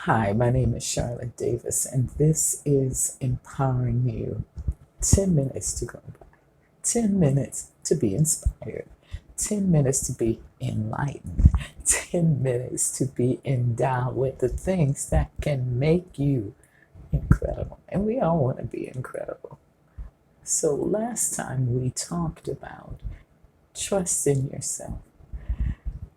Hi, my name is Charlotte Davis, and this is Empowering You. 10 minutes to go by, 10 minutes to be inspired, 10 minutes to be enlightened, 10 minutes to be endowed with the things that can make you incredible. And we all want to be incredible. So, last time we talked about trust in yourself.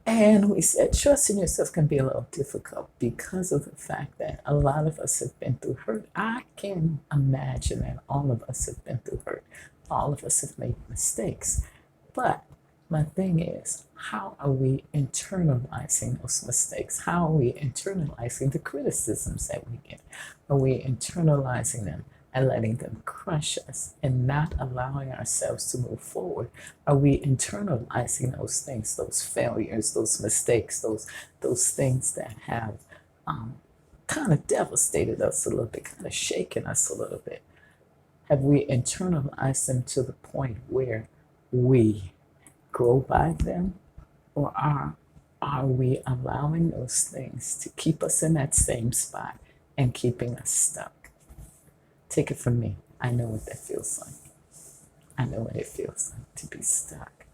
And we said trusting yourself can be a little difficult because of the fact that a lot of us have been through hurt. I can imagine that all of us have been through hurt. All of us have made mistakes. But my thing is, how are we internalizing those mistakes? How are we internalizing the criticisms that we get? Are we internalizing them and letting them crush us and not allowing ourselves to move forward? Are we internalizing those things, those failures, those mistakes, those things that have kind of devastated us a little bit, kind of shaken us a little bit? Have we internalized them to the point where we grow by them, or are we allowing those things to keep us in that same spot and keeping us stuck? Take it from me. I know what that feels like. I know what it feels like to be stuck.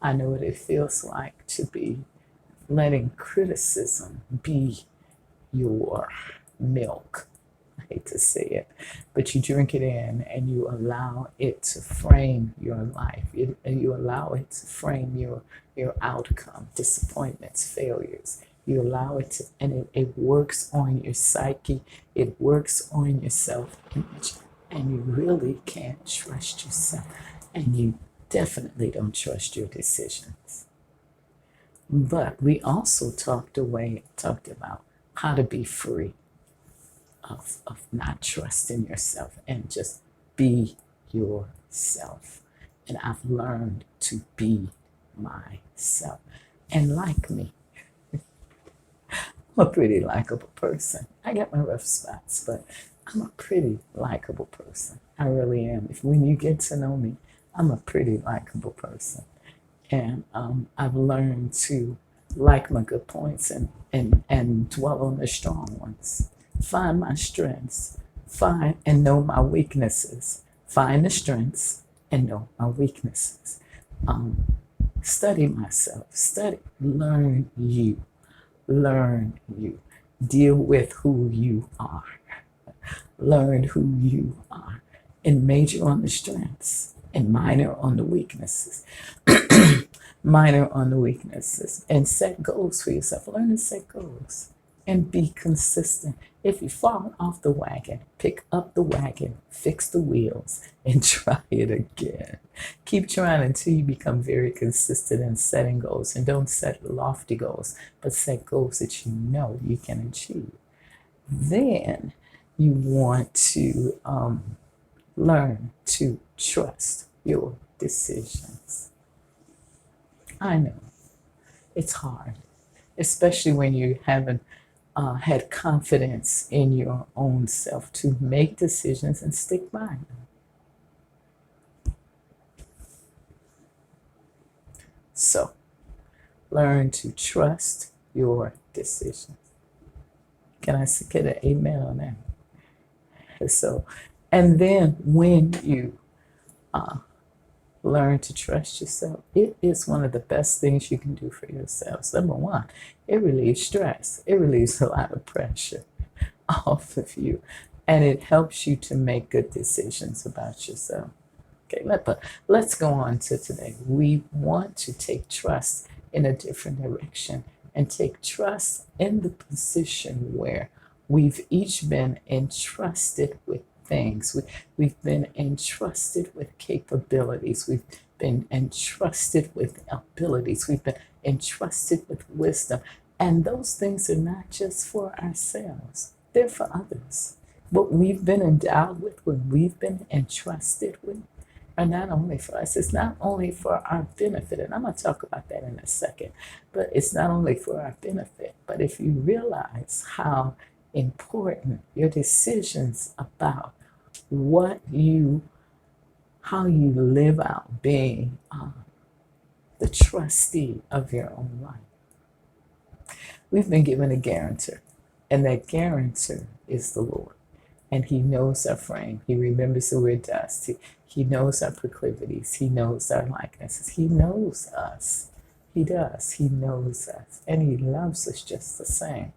I know what it feels like to be letting criticism be your milk. I hate to say it, but you drink it in and you allow it to frame your life. You allow it to frame your outcome, disappointments, failures. You allow it to, and it works on your psyche. It works on your self-image, and you really can't trust yourself. And you definitely don't trust your decisions. But we also talked about how to be free of not trusting yourself and just be yourself. And I've learned to be myself. And like me, I'm a pretty likable person. I got my rough spots, but I'm a pretty likable person. I really am. When you get to know me, I'm a pretty likable person. And I've learned to like my good points and dwell on the strong ones. Find my strengths, find and know my weaknesses. Find the strengths and know my weaknesses. Um, Study myself. Learn you. Deal with who you are. Learn who you are, and major on the strengths and minor on the weaknesses. Minor on the weaknesses, and set goals for yourself. Learn to set goals and be consistent. If you fall off the wagon, pick up the wagon, fix the wheels, and try it again. Keep trying until you become very consistent in setting goals. And don't set lofty goals, but set goals that you know you can achieve. Then you want to learn to trust your decisions. I know it's hard, especially when you haven't had confidence in your own self to make decisions and stick by them. So, learn to trust your decisions. Can I get an amen on that? So, and then when you learn to trust yourself, it is one of the best things you can do for yourselves. Number one, it relieves stress. It relieves a lot of pressure off of you, and it helps you to make good decisions about yourself. Okay, let's go on to today. We want to take trust in a different direction and take trust in the position where we've each been entrusted with things. We've been entrusted with capabilities. We've been entrusted with abilities. We've been entrusted with wisdom. And those things are not just for ourselves, they're for others. What we've been endowed with, what we've been entrusted with, are not only for us, it's not only for our benefit, and I'm going to talk about that in a second, but it's not only for our benefit, but if you realize how important your decisions about how you live out being the trustee of your own life. We've been given a guarantor, And that guarantor is the Lord. And he knows our frame. He remembers that we're dust. He knows our proclivities. He knows our likenesses. He knows us. He does. He knows us. And he loves us just the same.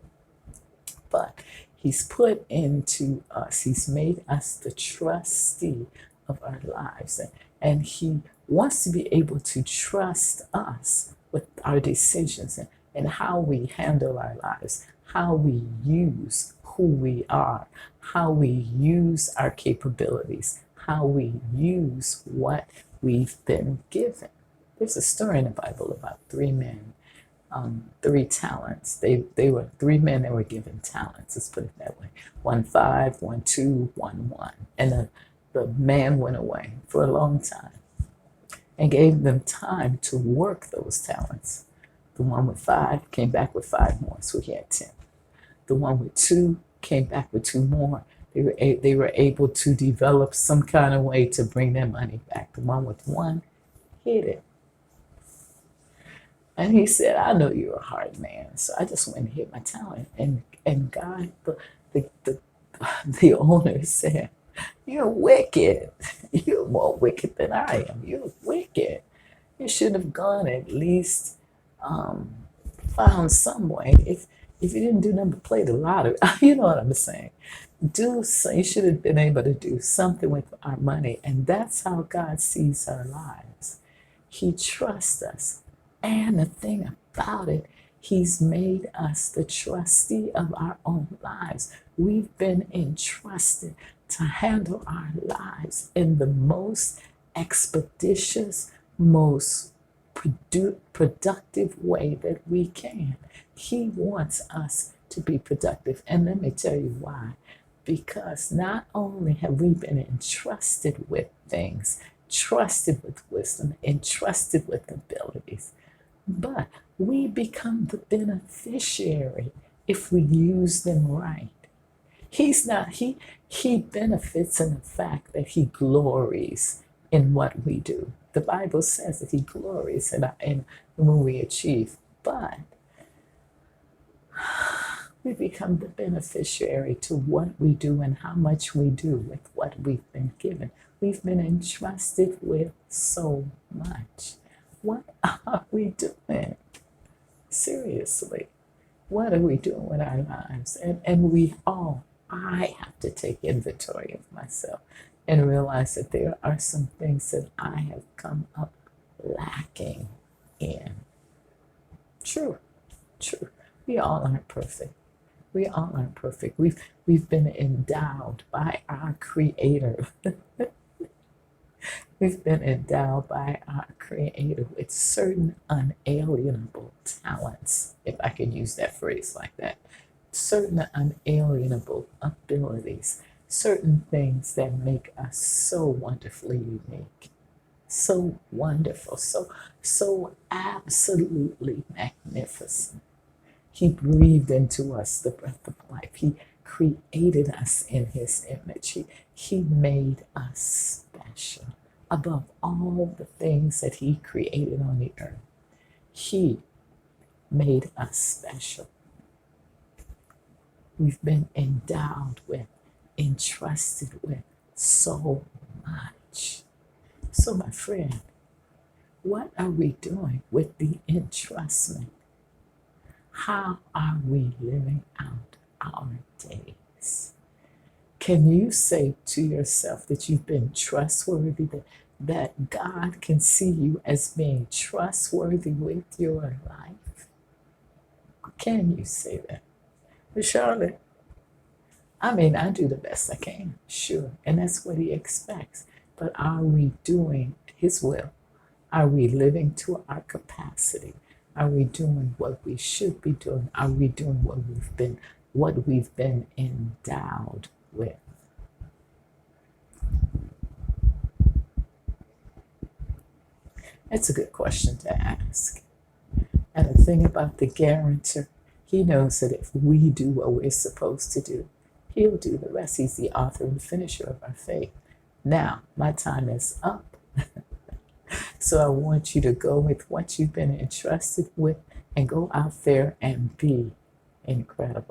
But he's put into us, he's made us the trustee of our lives. And he wants to be able to trust us with our decisions and how we handle our lives, how we use who we are, how we use our capabilities, how we use what we've been given. There's a story in the Bible about three men, 3 talents. They were 3 men that were given talents, let's put it that way. 1 5, 1 2, 1 1. And the man went away for a long time and gave them time to work those talents. The one with 5 came back with 5 more, so he had 10. The one with 2 came back with 2 more. They were able to develop some kind of way to bring their money back. The one with 1 hid it. And he said, I know you're a hard man, so I just went and hid my talent. And God, the owner said, you're wicked. You're more wicked than I am. You're wicked. You should have gone at least found some way. If you didn't do nothing but play the lottery, you know what I'm saying. You should have been able to do something with our money. And that's how God sees our lives. He trusts us. And the thing about it, he's made us the trustee of our own lives. We've been entrusted to handle our lives in the most expeditious, most productive way that we can. He wants us to be productive. And let me tell you why. Because not only have we been entrusted with things, trusted with wisdom, entrusted with abilities, but we become the beneficiary if we use them right. He benefits in the fact that he glories in what we do. The Bible says that he glories in when we achieve, but we become the beneficiary to what we do and how much we do with what we've been given. We've been entrusted with so much. What are we doing? Seriously, what are we doing with our lives? And I have to take inventory of myself and realize that there are some things that I have come up lacking in. True. We all aren't perfect. We've been endowed by our Creator. We've been endowed by our Creator with certain unalienable talents, if I can use that phrase like that. Certain unalienable abilities, certain things that make us so wonderfully unique, so wonderful, so absolutely magnificent. He breathed into us the breath of life. He created us in his image. He made us special. Above all the things that he created on the earth, he made us special. We've been endowed with, entrusted with so much. So, my friend, what are we doing with the entrustment? How are we living out our days? Can you say to yourself that you've been trustworthy, that God can see you as being trustworthy with your life? Can you say that? But Charlotte, I do the best I can, sure, and that's what he expects. But are we doing his will? Are we living to our capacity? Are we doing what we should be doing? Are we doing what we've been endowed with? That's a good question to ask. And the thing about the guarantor, he knows that if we do what we're supposed to do, he'll do the rest. He's the author and finisher of our faith. Now, my time is up. So I want you to go with what you've been entrusted with and go out there and be incredible.